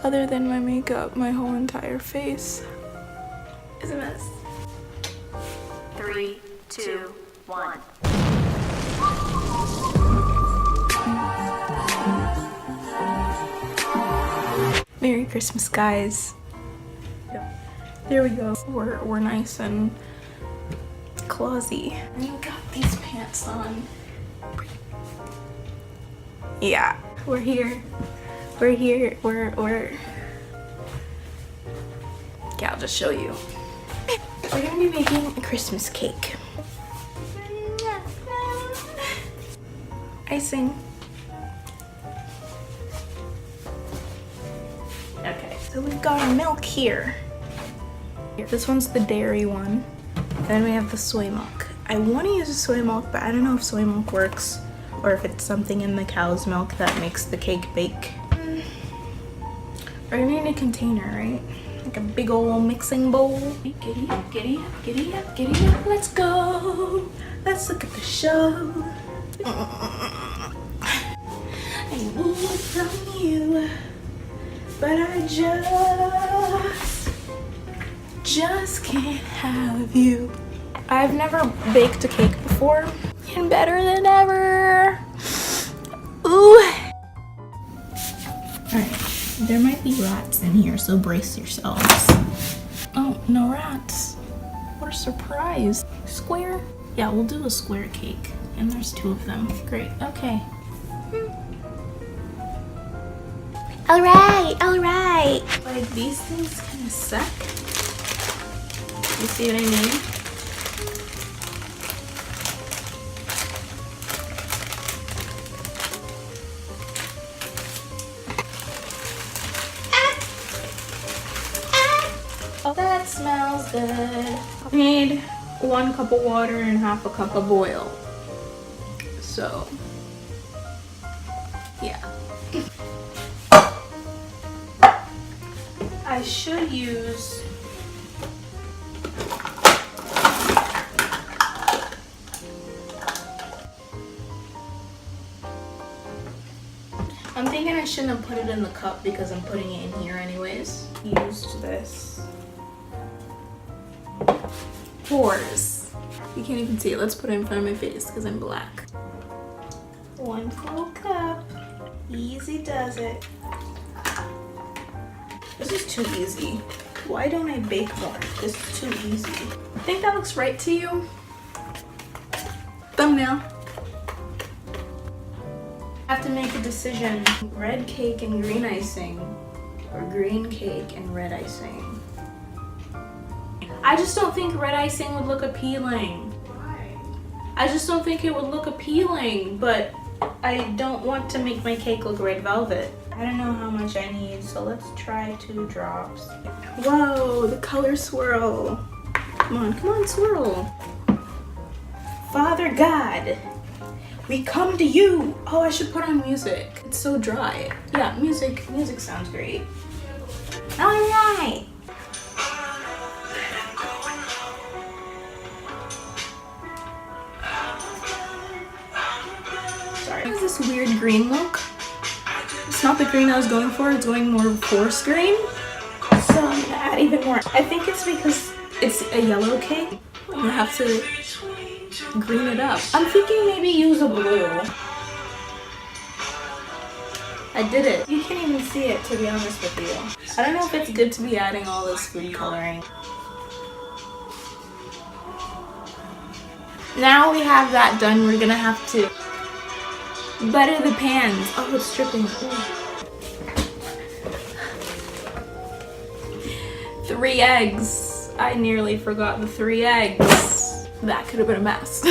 Other than my makeup, my whole entire face is a mess. 3, 2, 1. Merry Christmas, guys. There we go. We're nice and clausy. And you got these pants on. Yeah, we're here. We're here. We're. Yeah, I'll just show you. We're gonna be making a Christmas cake. Icing. Okay, so we've got our milk here. This one's the dairy one. And then we have the soy milk. I want to use a soy milk, but I don't know if soy milk works or if it's something in the cow's milk that makes the cake bake. We're gonna need a container, right? Like a big old mixing bowl. Giddy up, giddy up, giddy up, giddy up. Let's go. Let's look at the show. I need it from you, but I just can't have you. I've never baked a cake before, and better than ever. Ooh. Alright, there might be rats in here, so brace yourselves. Oh, no rats. What a surprise. Square? Yeah, we'll do a square cake. And there's 2 of them. Great, okay. Alright, alright. Like, these things kind of suck. You see what I mean? Oh, that smells good. I need 1 cup of water and half a cup of oil. So, yeah. I should use I'm thinking I shouldn't have put it in the cup because I'm putting it in here anyways. Used this. Pores. You can't even see it. Let's put it in front of my face because I'm black. 1 full cup. Easy does it. This is too easy. Why don't I bake more? This is too easy. Think that looks right to you? Thumbnail. I have to make a decision. Red cake and green icing, or green cake and red icing. I just don't think red icing would look appealing. Why? I just don't think it would look appealing, but I don't want to make my cake look red velvet. I don't know how much I need, so let's try 2 drops. Whoa, the color swirl. Come on, swirl. Father God, we come to you. Oh, I should put on music. It's so dry. Yeah, music sounds great. All right. Sorry. What is this weird green look? It's not the green I was going for. It's going more forest green. So I'm gonna add even more. I think it's because it's a yellow cake. I'm gonna have to green it up. I'm thinking maybe use a blue. I did it. You can't even see it, to be honest with you. I don't know if it's good to be adding all this food coloring. Now we have that done, we're gonna have to butter the pans. Oh, it's dripping. Ooh. 3 eggs. I nearly forgot the 3 eggs. That could have been a mess.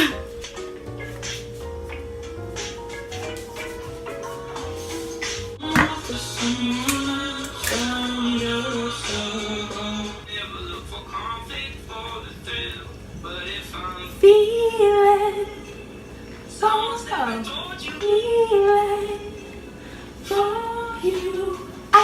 Feeling so feeling for you. I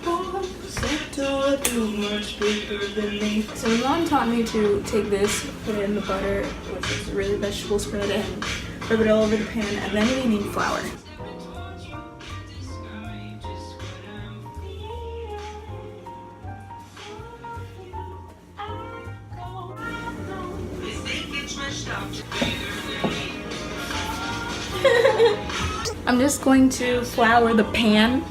won't settle too much bigger than me. So my mom taught me to take this, put it in the butter, which is really vegetable spread, and rub it all over the pan, and then we need flour. I'm just going to flour the pan.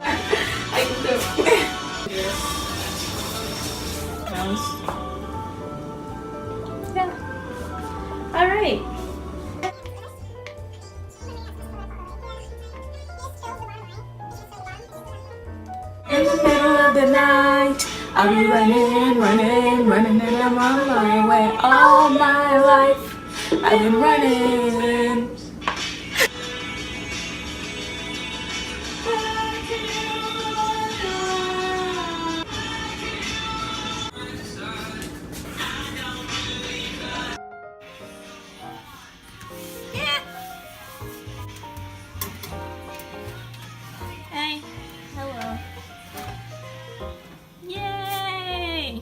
I can do it. Yeah. All right. In the middle of the night, I'll be running, and I'm on my way. All my life, I've been running. Hey, hello. Yay!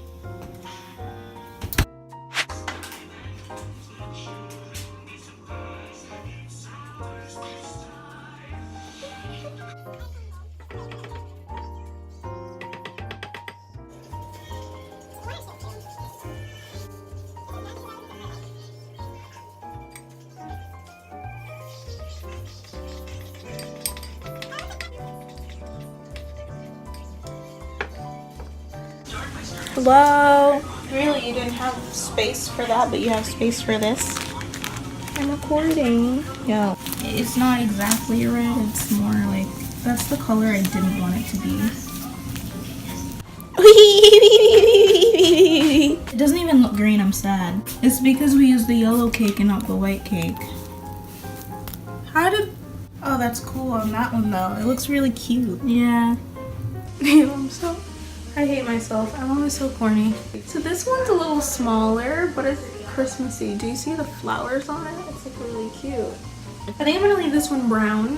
Hello? Really, you didn't have space for that, but you have space for this? I'm recording. Yo. It's not exactly red, it's more like, that's the color I didn't want it to be. It doesn't even look green, I'm sad. It's because we used the yellow cake and not the white cake. How did... Oh, that's cool on that one though. It looks really cute. Yeah. I hate myself. I'm always so corny. So this one's a little smaller, but it's Christmassy. Do you see the flowers on it? It's like really cute. I think I'm gonna leave this one brown.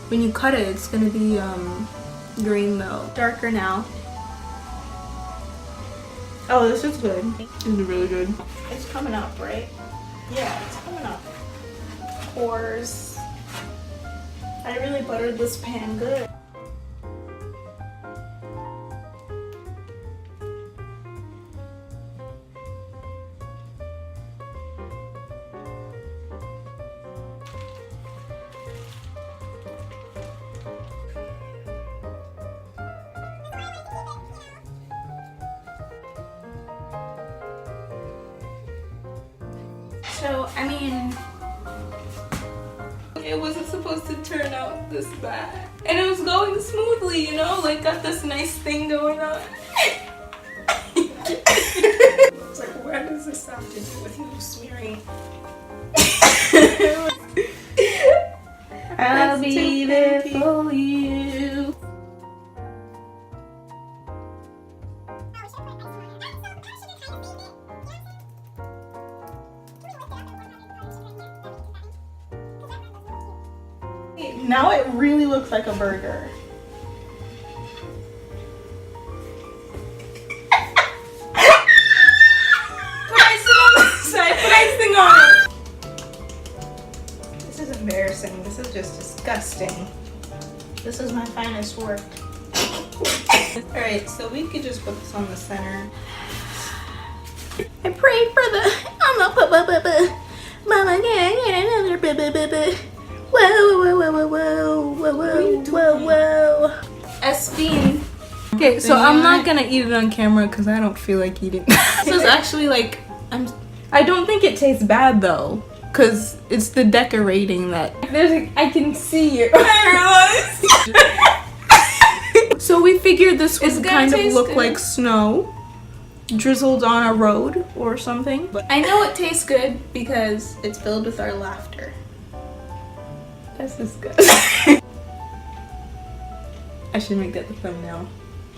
When you cut it, it's gonna be green though. Darker now. Oh, this is good. This is really good. It's coming up, right? Yeah, it's coming up. Pores. I really buttered this pan good. So, I mean, it wasn't supposed to turn out this bad. And it was going smoothly, you know? Like, got this nice thing going on. It's like, what does this have to do with you smearing? I'll be there for you. Now it really looks like a burger. Put icing on the side. Put icing on it. This is embarrassing. This is just disgusting. This is my finest work. Alright, so we could just put this on the center. I prayed for the Mama, get another Whoa, whoa, whoa, whoa, whoa, whoa, whoa, whoa. Espin. Okay, so I'm not gonna eat it on camera because I don't feel like eating. This is actually like, I don't think it tastes bad though, because it's the decorating that. I can see you. I realized. So we figured this would kind of look like snow drizzled on a road or something. But I know it tastes good because it's filled with our laughter. That's disgusting. I should make that the thumbnail.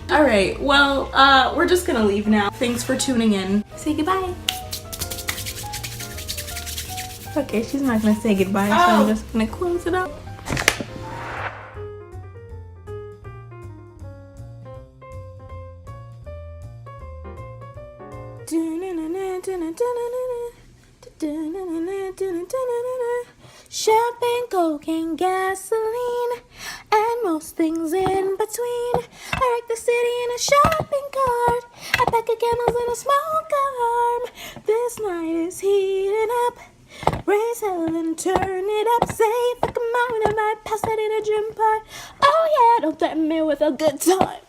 Alright, well, we're just gonna leave now. Thanks for tuning in. Say goodbye. Okay, she's not gonna say goodbye, so I'm just gonna close it up. Do-na-na-na-na. Champagne, coke, and gasoline, and most things in between. I wreck the city in a shopping cart. I pack a candles in a smoke alarm. This night is heating up. Raise hell and turn it up. Say if I come out, I might pass out in a gym part. Oh yeah, don't threaten me with a good time.